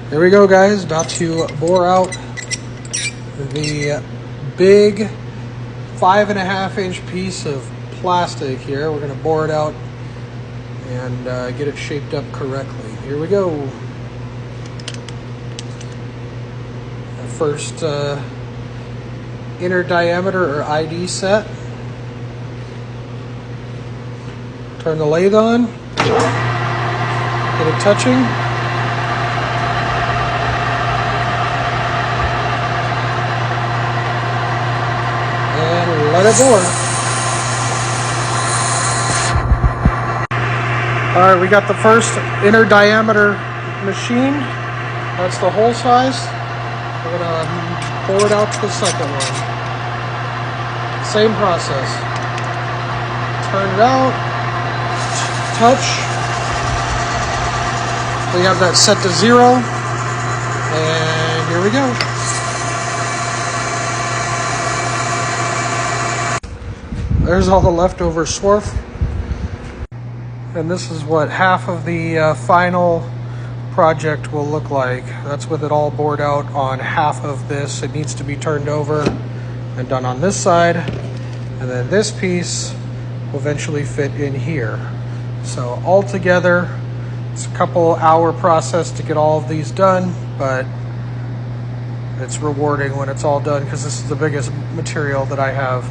Here we go, guys. About to bore out the big 5.5-inch piece of plastic here. We're going to bore it out and get it shaped up correctly. Here we go. The first inner diameter or ID set. Turn the lathe on. Get it touching. Let it bore. All right, we got the first inner diameter machine. That's the hole size. We're gonna pour it out to the second one. Same process. Turn it out. Touch. We have that set to 0. And here we go. There's all the leftover swarf. And this is what half of the final project will look like. That's with it all bored out on half of this. It needs to be turned over and done on this side. And then this piece will eventually fit in here. So altogether, it's a couple hour process to get all of these done, but it's rewarding when it's all done because this is the biggest material that I have.